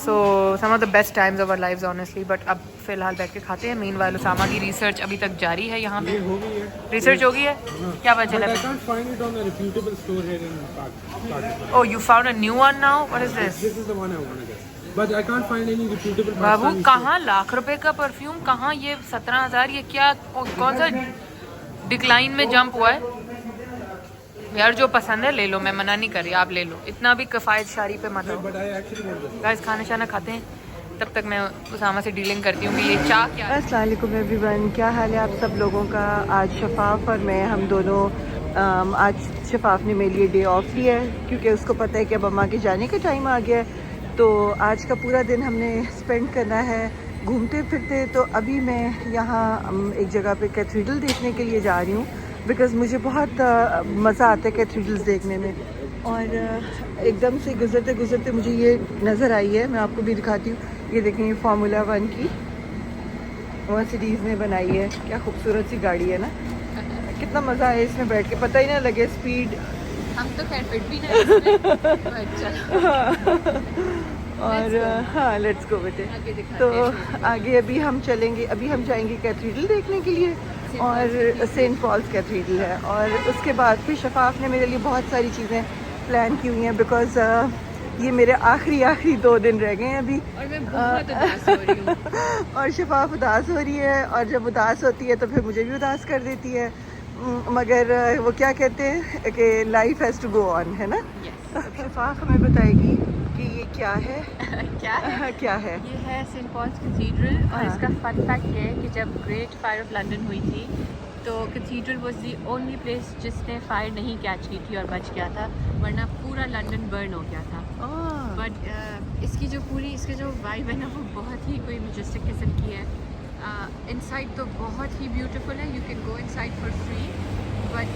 So some of the best times of our lives honestly. But अब फिलहाल बैठ के खाते हैं. मीनवाइल उसामा की रिसर्च अभी तक जारी है. यहाँ पे रिसर्च हो गई है. क्या पता चला? Oh, you found a new one now? What is this? This is the one I want to get. But I can't find any reputable. बाबू कहाँ लाख रुपए का परफ्यूम, कहाँ ये 17,000? ये क्या कौन सा डिक्लाइन में जंप हुआ है यार। जो पसंद है ले लो, मैं मना नहीं कर रही, आप ले लो। इतना भी किफ़ायत शारी पे मत हो। गाइस खाना शाना खाते हैं, तब तक मैं उसामा से डीलिंग करती हूँ कि ये चाह क्या है। अस्सलाम वालेकुम एवरीवन, क्या हाल है आप सब लोगों का। आज शफाफ और मैं हम दोनों आज शफाफ ने मेरे लिए डे ऑफ लिया है क्योंकि उसको पता है कि अब अम्मा के जाने का टाइम आ गया है। तो आज का पूरा दिन हमने स्पेंड करना है घूमते फिरते। तो अभी मैं यहाँ एक जगह पे कैथेड्रल देखने के लिए जा रही हूँ बिकॉज़ मुझे बहुत मज़ा आता है कैथेड्रल्स देखने में। और एकदम से गुजरते गुजरते मुझे ये नज़र आई है, मैं आपको भी दिखाती हूँ। ये देखें, फार्मूला 1 की मर्सिडीज़ ने बनाई है, क्या खूबसूरत सी गाड़ी है ना। कितना मज़ा आया इसमें बैठ के, पता ही ना लगे स्पीड। हम तो खैर फिट भी नहीं और हाँ लेट्स गो बेटे। तो आगे अभी हम चलेंगे, अभी हम जाएंगे कैथेड्रल देखने के लिए और सेंट पॉल्स कैथेड्रल है। और उसके बाद फिर शफाफ ने मेरे लिए बहुत सारी चीज़ें प्लान की हुई हैं बिकॉज़ ये मेरे आखिरी 2 दिन रह गए हैं अभी। और मैं बहुत उदास हो रही हूँ। और शफाफ उदास हो रही है और जब उदास होती है तो फिर मुझे भी उदास कर देती है। मगर वो क्या कहते हैं कि life has to go on, है ना। शफाफ हमें बताएगी कि ये क्या है। क्या है ये है सेंट पॉल्स कैथेड्रल। और हाँ। इसका फन फैक्ट ये है कि जब ग्रेट फायर ऑफ लंदन हुई थी तो cathedral was the only place जिसने फायर नहीं कैच की थी और बच गया था, वरना पूरा लंदन बर्न हो गया था। बट इसकी जो वाइब है ना वो बहुत ही कोई मैजेस्टिक किस्म की है। इनसाइड तो बहुत ही ब्यूटीफुल है, you can go inside for free, but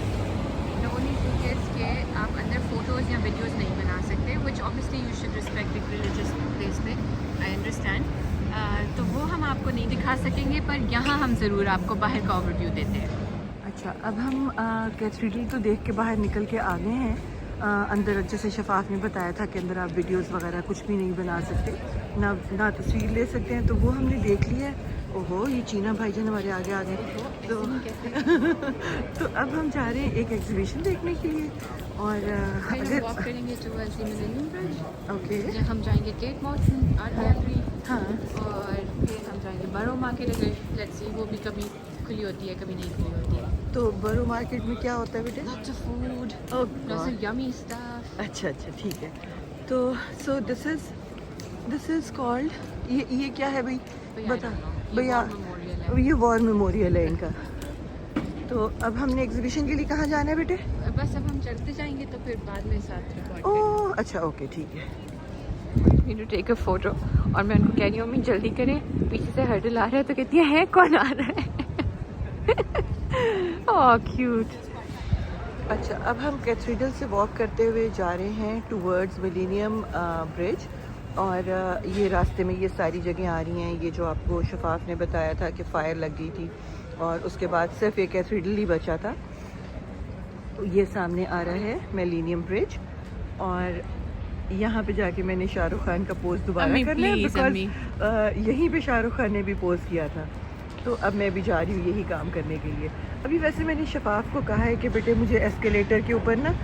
the only thing is कि आप अंदर फ़ोटोज़ या वीडियोज़ नहीं बना सकते, which obviously you should respect एक रिलीजियस प्लेस में, आई अंडरस्टैंड। तो वो हम आपको नहीं दिखा सकेंगे, पर यहाँ हम ज़रूर आपको बाहर का ओवरव्यू देते हैं। अच्छा, अब हम कैथेड्रल तो देख के बाहर निकल के आ गए हैं। अंदर जैसे शफाफ ने बताया था कि अंदर आप वीडियोस वगैरह कुछ भी नहीं बना सकते, ना तस्वीर ले सकते हैं, तो वो हमने देख लिया है। ओहो, ये चीना भाईजान हमारे आगे आ गए। तो तो अब हम जा रहे हैं एक एग्जीबिशन देखने के लिए। और फिर वॉक करेंगे towards the millennium bridge, okay हम जाएंगे टेट माउंटेन आर्ट गैलरी, हाँ और फिर हम जाएंगे बरो मार्केट। अगर लेट्स सी वो भी कभी खुली होती है कभी नहीं खुली होती है। तो बरो मार्केट में क्या होता है बेटे? Lots of food, lots of yummy stuff. अच्छा, ठीक है। तो सो दिस इज़ कॉल्ड, ये क्या है भाई? बता भैया। ये वॉर मेमोरियल है इनका। तो अब हमने एग्जीबिशन के लिए कहाँ जाना है बेटे? बस अब हम चलते जाएंगे तो फिर बाद में साथ रिकॉर्ड ओह अच्छा, ओके ठीक है। करेंगे टू टेक अ फोटो। और मैं उनको कह रही हूँ, मम्मी जल्दी करें, पीछे से हर्डल आ रहा है। तो कहती है कौन आ रहा है? ओह क्यूट। अच्छा, अब हम कैथेड्रल से वॉक करते हुए जा रहे हैं टूवर्ड्स मिलेनियम ब्रिज। और ये रास्ते में ये सारी जगह आ रही हैं, ये जो आपको शफाफ ने बताया था कि फ़ायर लग गई थी और उसके बाद सिर्फ एक कैथेड्रल ही बचा था। तो ये सामने आ रहा है मिलेनियम ब्रिज। और यहाँ पे जाके मैंने शाहरुख खान का पोज दोबारा करना है बिकॉज यहीं पे शाहरुख खान ने भी पोज किया था। तो अब मैं भी जा रही हूँ यही काम करने के लिए। अभी वैसे मैंने शफाफ को कहा है कि बेटे मुझे एस्केलेटर के ऊपर ना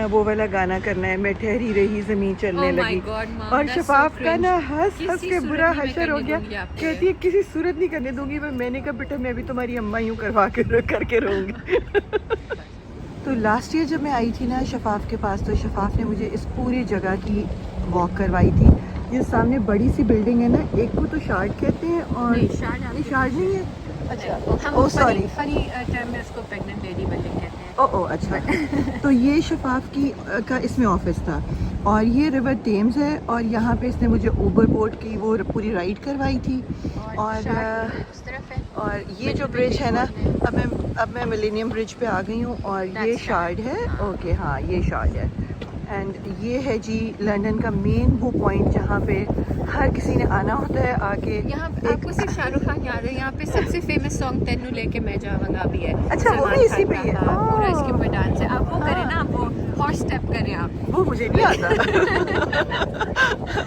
वो वाला गाना करना है, मैं ठहरी रही ज़मीन चलने लगी। और शफाफ का ना हंस के बुरा हशर हो गया। कहती है किसी सूरत नहीं करने दूंगी। मैंने कहा बेटा मैं भी तुम्हारी अम्मा यूँ करके रहूँगी। तो लास्ट ईयर जब मैं आई थी ना शफाफ के पास, तो शफाफ ने मुझे इस पूरी जगह की वॉक करवाई थी। ये सामने बड़ी सी बिल्डिंग है ना, एक को तो शार्ड कहते हैं और नहीं, शार्ड नहीं है। अच्छा, ओह सॉरी, फनी टर्म में उसको प्रेग्नेंट लेडी बिल्डिंग कहते हैं। ओह अच्छा। तो ये शफाफ की का इसमें ऑफिस था और ये रिवर टेम्स है। और यहाँ पे इसने मुझे ओवर बोट की वो पूरी राइड करवाई थी। और उस तरफ है। और ये जो ब्रिज है ना, अब मैं मिलेनियम ब्रिज पे आ गई हूँ और ये शार्ड है। ओके हाँ, ये शार्ड है। एंड ये है जी लंदन का मेन वो पॉइंट जहाँ पे हर किसी ने आना होता है आके। यहाँ आपको सिर्फ शाहरुख खान याद है, यहाँ पे सबसे फेमस सॉन्ग तेनू लेके मैं जाऊंगा भी है। अच्छा, वो भी इसी पे ही है। पूरा इसके ऊपर डांस है। आप वो करें ना, आप वो हॉर्स स्टेप करें आप। वो मुझे नहीं आता।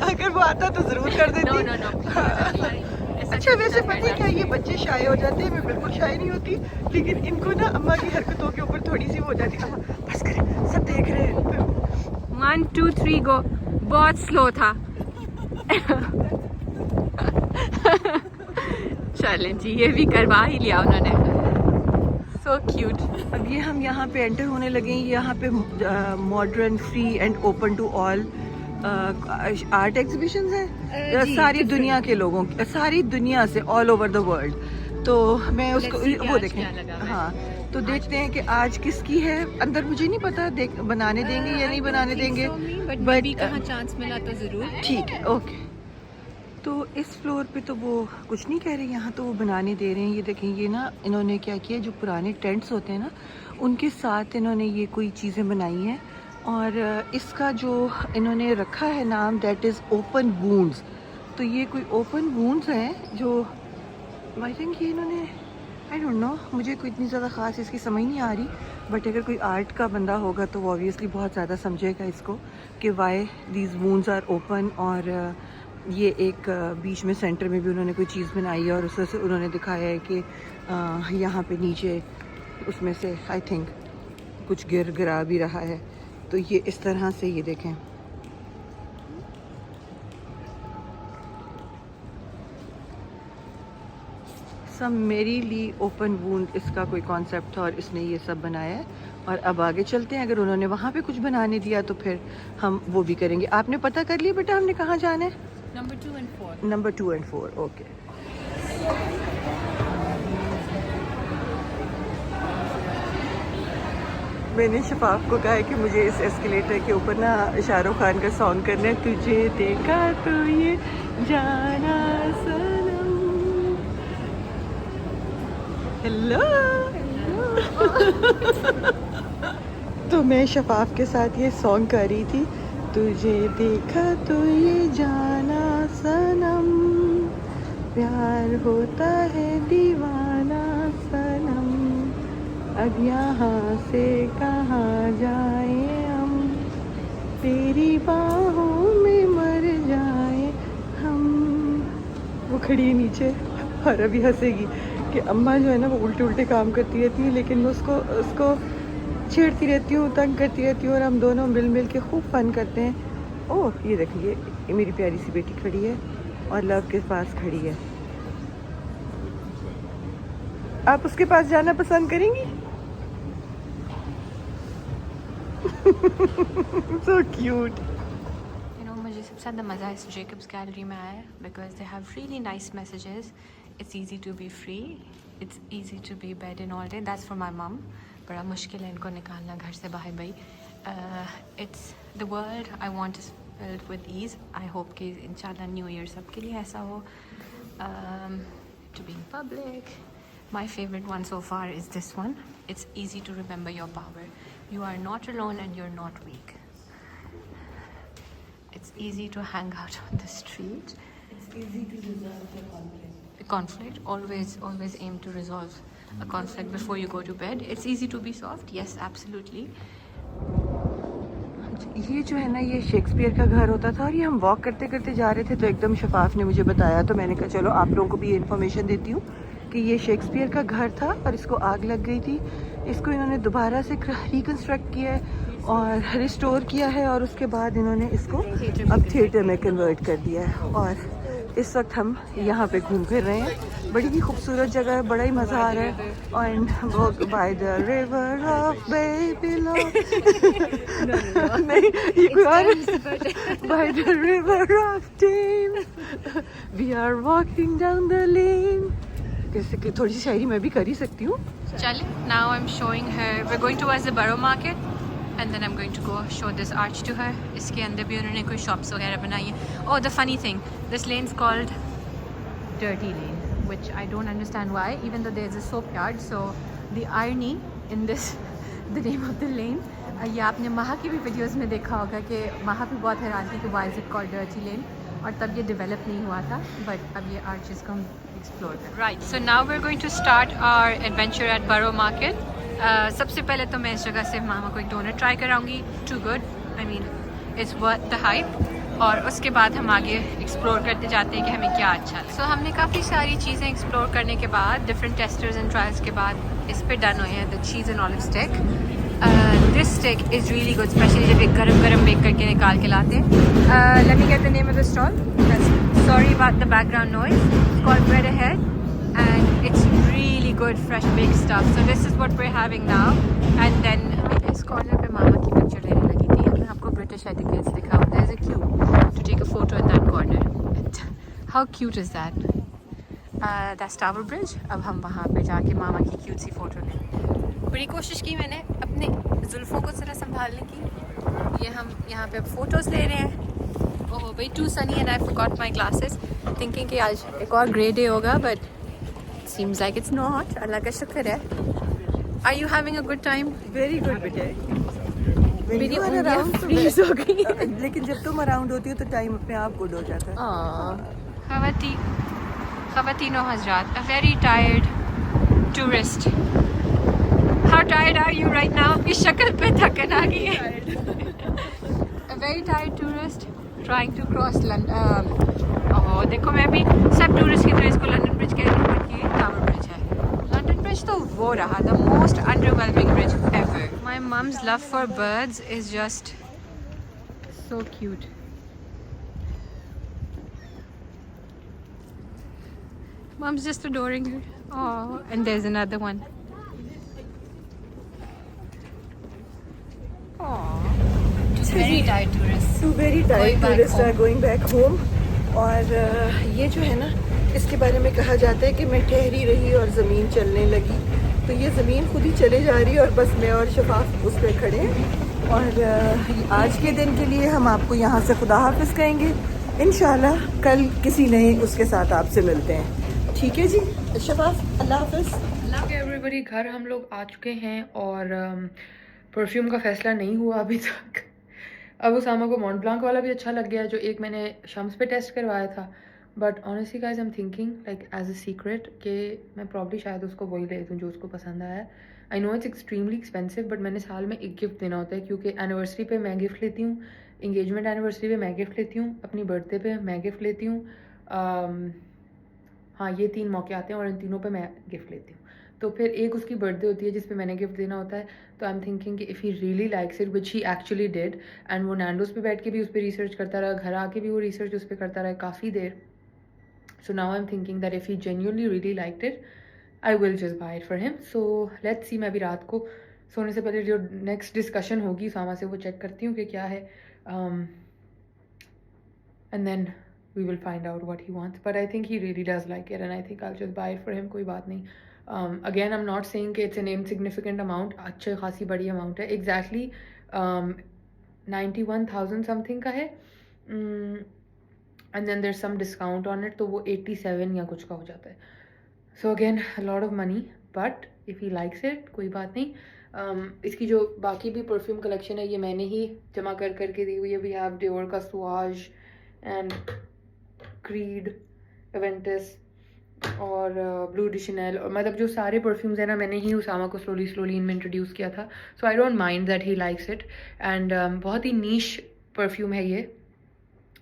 अगर वो आता तो जरूर कर देती। नो अच्छा, वैसे पता है क्या, ये बच्चे शाय हो जाते हैं, मैं बिल्कुल शाय नहीं होती, लेकिन इनको ना अम्मा की हरकतों के ऊपर थोड़ी सी हो जाती है। बस करें, सब देख रहे हैं। 1 2 3 गो। बहुत स्लो था। चलें जी, ये भी करवा ही लिया उन्होंने। So cute. अब ये हम यहाँ पे एंटर होने लगे हैं। यहाँ पे modern, free and open to all art exhibitions हैं सारी दुनिया के लोगों, सारी दुनिया से, ऑल ओवर द वर्ल्ड। तो मैं उसको वो देखें, हाँ तो देखते हैं कि आज किसकी है। अंदर मुझे नहीं पता बनाने देंगे या नहीं बनाने देंगे, बट कहाँ चांस मिला तो जरूर। ठीक है, ओके। तो इस फ्लोर पे तो वो कुछ नहीं कह रहे, यहाँ तो वो बनाने दे रहे हैं। ये देखें, ये ना इन्होंने क्या किया, जो पुराने टेंट्स होते हैं ना उनके साथ इन्होंने ये कोई चीज़ें बनाई हैं। और इसका जो इन्होंने रखा है नाम, दैट इज़ ओपन वूंड्स। तो ये कोई ओपन वूंड्स हैं जो आई थिंक ये इन्होंने, आई डोंट नो, मुझे कोई इतनी ज़्यादा ख़ास इसकी समझ नहीं आ रही। बट अगर कोई आर्ट का बंदा होगा तो वो ऑब्वियसली बहुत ज़्यादा समझेगा इसको कि why these wounds are open. और ये एक बीच में सेंटर में भी उन्होंने कोई चीज़ बनाई है और उससे से उन्होंने दिखाया है कि यहाँ पे नीचे उसमें से आई थिंक कुछ गिरा भी रहा है। तो ये इस तरह से, ये देखें, सब मेरी ली ओपन वूंड इसका कोई कॉन्सेप्ट था और इसने ये सब बनाया है। और अब आगे चलते हैं, अगर उन्होंने वहाँ पे कुछ बनाने दिया तो फिर हम वो भी करेंगे। आपने पता कर लिया बेटा हमने कहाँ जाना है? Number 2 and 4। Number 2 and 4, okay. मैंने शफाफ को कहा है कि मुझे इस एस्केलेटर के ऊपर ना शाहरुख खान का सॉन्ग करना है, तुझे देखा तो ये जाना सनम। हेलो तो मैं शफाफ के साथ ये सॉन्ग कर रही थी, तुझे देखा तो ये जाना सनम, प्यार होता है दीवाना सनम, अब यहाँ से कहाँ जाए हम, तेरी बाहों में मर जाए हम। वो खड़ी है नीचे और अभी हंसेगी कि अम्मा जो है ना वो उल्टे उल्टे काम करती रहती है, लेकिन मैं उसको छेड़ती रहती हूँ, तंग करती रहती हूँ और हम दोनों मिल के खूब फन करते हैं। ओह ये देखिए, ये मेरी प्यारी सी बेटी खड़ी है और लव के पास खड़ी है। आप उसके पास जाना पसंद करेंगी? So cute. You know, मुझे सबसे ज़्यादा मज़ा इस जेकब्स गैलरी में आया because they have really nice messages. It's easy to be free. It's easy to be bedding all day. That's for my mom. बड़ा मुश्किल है इनको निकालना घर से बाहर भाई। It's the world I want is filled with ease. I hope कि इंशाल्लाह न्यू ईयर सबके लिए ऐसा हो। To be in public. My favorite one so far is this one. It's easy to remember your power. You are not alone and you're not weak. It's easy to hang out on the street. It's easy to resolve the conflict. Conflict, always aim to resolve a conflict before you go to bed. It's easy to be soft. Yes, absolutely. ये जो है ना, ये Shakespeare का घर होता था और ये हम वॉक करते करते जा रहे थे तो एकदम शफाफ ने मुझे बताया, तो मैंने कहा चलो आप लोगों को भी ये इन्फॉर्मेशन देती हूँ कि ये शेक्सपियर का घर था और इसको आग लग गई थी। इसको इन्होंने दोबारा से रिकन्स्ट्रक्ट किया है और रिस्टोर किया है और उसके बाद इन्होंने इसको अब थिएटर में कन्वर्ट कर दिया है। और इस वक्त हम यहाँ पे घूम फिर रहे हैं। बड़ी ही खूबसूरत जगह है, बड़ा ही मज़ा आ रहा है। एंड वो by the river of baby love, नहीं ये कोई और, by the river of Thames we are walking down the lane. कैसे कि थोड़ी सी शायरी मैं भी कर ही सकती हूँ। Chale, now I'm showing her. We're going towards the Borough Market, and then I'm going to go show this arch to her. इसके अंदर भी उन्होंने कोई shops वगैरह बनाई हैं. Oh, the funny thing, this lane's called Dirty Lane, which I don't understand why, even though there's a soap yard. So the irony in this, the name of the lane. ये आपने महा की भी videos में देखा होगा कि महा भी बहुत हैरान थी कि why is it called Dirty Lane, और तब ये डेवलप नहीं हुआ था, बट अब ये आर्चेस को हम एक्सप्लोर कर। Right, so now we are going to start our adventure at Borough Market. सबसे पहले तो मैं इस जगह से मामा को एक डोनट ट्राई कराऊंगी, too good, I mean it's worth the hype. और उसके बाद हम आगे एक्सप्लोर करते जाते हैं कि हमें क्या अच्छा है। सो हमने काफ़ी सारी चीज़ें एक्सप्लोर करने के बाद, डिफरेंट टेस्टर्स एंड ट्रायल्स के बाद इस पर डन हुए हैं the cheese and olive stick. This stick is really good, specially जब एक गरम बेक करके निकाल के लाते हैं। Let me get the name of the stall. Sorry about the background noise. It's called Bread Ahead and it's really good fresh baked stuff. So this is what we're having now. And then इस corner पे मामा की picture लेने लगी थी. मैं आपको British etiquettes दिखाऊँ. There's a queue to take a photo in that corner. How cute is that? That's Tower Bridge. अब हम वहाँ पे जाके मामा की क्यूट सी फ़ोटो लें. बड़ी कोशिश की मैंने अपने जुल्फ़ों को ज़रा संभालने की. ये हम यहाँ पे अब फ़ोटोज़ ले रहे हैं. ओह भाई too sunny and I forgot my glasses thinking कि आज एक और ग्रे डे होगा but seems like it's not. Allah का शुक्र है. Are you having a good time? Very good बेटे. मेरी उंगलियां फ्रीज हो गई. लेकिन जब तुम अराउंड होती हो तो टाइम अपने आप गुड हो जाता है. Khawateeno Hazrat, a very tired tourist. How tired are you right now? अपनी शक्ल पे थकन आ गई है. A very tired tourist trying to cross London. ओह देखो मैं भी सब टूरिस्ट की तरह इसको लंदन ब्रिज कह रही हूँ बट ये टावर ब्रिज है. लंदन ब्रिज तो वो रहा the most underwhelming bridge ever. My mom's love for birds is just so cute. Mom's just adoring her. Oh, and there's another one. Oh, very tired tourists. Two very tired tourists are going back home. और ये जो है ना इसके बारे में कहा जाता है कि मैं ठहरी रही और ज़मीन चलने लगी. तो ये ज़मीन खुद ही चले जा रही है और बस मैं और शफाफ उस पर खड़े हैं. और आज के दिन के लिए हम आपको यहाँ से खुदा हाफिज़ कहेंगे. इंशाल्लाह कल किसी नए उसके साथ आपसे मिलते हैं. ठीक है जी शफाफ, अल्लाह हाफिज़. एवरीबडी घर हम लोग आ चुके हैं और परफ्यूम का फ़ैसला नहीं हुआ अभी तक. अब उसामा को मॉन्ट ब्लांक वाला भी अच्छा लग गया जो एक मैंने शम्स पे टेस्ट करवाया था. But honestly guys I am thinking like as a secret कि मैं प्रॉब्ली शायद उसको वही ले दूँ जो उसको पसंद आया. I know it's extremely expensive but मैंने साल में एक गिफ्ट देना होता है क्योंकि एनिवर्सरी पे मैं गिफ्ट लेती हूँ, इंगेजमेंट एनिवर्सरी पे मैं गिफ्ट लेती हूँ, अपनी बर्थडे पे मैं गिफ्ट लेती हूँ. हाँ ये 3 मौके आते हैं और इन तीनों पे मैं गिफ्ट लेती हूँ. तो फिर एक उसकी बर्थडे होती है जिस पे मैंने गिफ्ट देना होता है. तो आई एम थिंकिंग कि if he really likes it which he actually did and वो नैंडोज़ पे बैठ के भी उस पर रिसर्च करता रहा, घर आके भी वो रिसर्च उस पर करता रहा काफ़ी देर. So now I am thinking that if he genuinely really liked it I will just buy it for him. So let's see. मैं अभी रात को सोने से पहले जो नेक्स्ट डिस्कशन होगी सामा से वो चेक करती हूँ कि क्या है and then we will find out what he wants. But I think he really does like it and I think I'll just buy it for him. कोई बात नहीं. Again I'm not saying कि it's an insignificant amount. अच्छी खासी बड़ी amount है. Exactly 91,000 something का है. And then there's some discount on it तो वो 87 या कुछ का हो जाता है. So again a lot of money but if he likes it कोई बात नहीं. इसकी जो बाकी भी परफ्यूम कलेक्शन है ये मैंने ही जमा कर करके दी हुई है. We have Dior का Sauvage and क्रीड, एवेंटस और ब्लू डी शनेल और मतलब जो सारे परफ्यूम्स हैं ना मैंने ही उसामा को स्लोली इनमें इंट्रोड्यूस किया था. So I don't mind that he likes it and बहुत ही नीश परफ्यूम है ये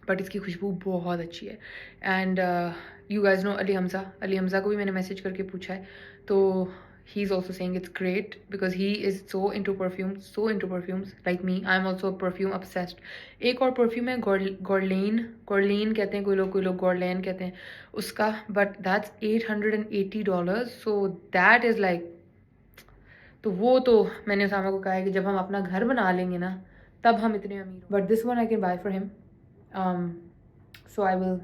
बट इसकी खुशबू बहुत अच्छी है. And you guys know Ali Hamza को भी मैंने मैसेज करके पूछा है तो he is also saying it's great because he is so into perfumes like me. I'm also perfume obsessed. एक और परफ्यूम है Guerlain कहते हैं कोई लोग Guerlain कहते हैं उसका but that's $880. so that is like तो वो तो मैंने उसामा को कहा है कि जब हम अपना घर बना लेंगे ना तब हम इतने अमीर. but this one I can buy for him so I will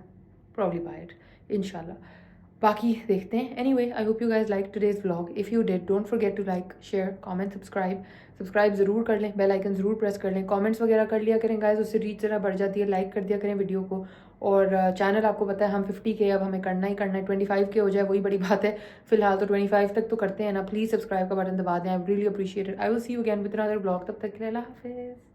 probably buy it inshallah. बाकी देखते हैं. Anyway I hope you guys like today's vlog. If you did don't forget to like share comment subscribe ज़रूर कर लें. Bell icon ज़रूर press कर लें. Comments वगैरह कर लिया करें गाइज उससे रीच ज़रा बढ़ जाती है. लाइक कर दिया करें वीडियो को. और चैनल आपको पता है हम 50K अब हमें करना ही करना है. 25K हो जाए वही बड़ी बात है. फिलहाल तो 25 तक तो करते हैं ना. प्लीज़ सब्सक्राइब का बटन दबा दें. I really appreciate it. I will see you again with another blog. तब तक के लिए अल्लाह हाफिज़.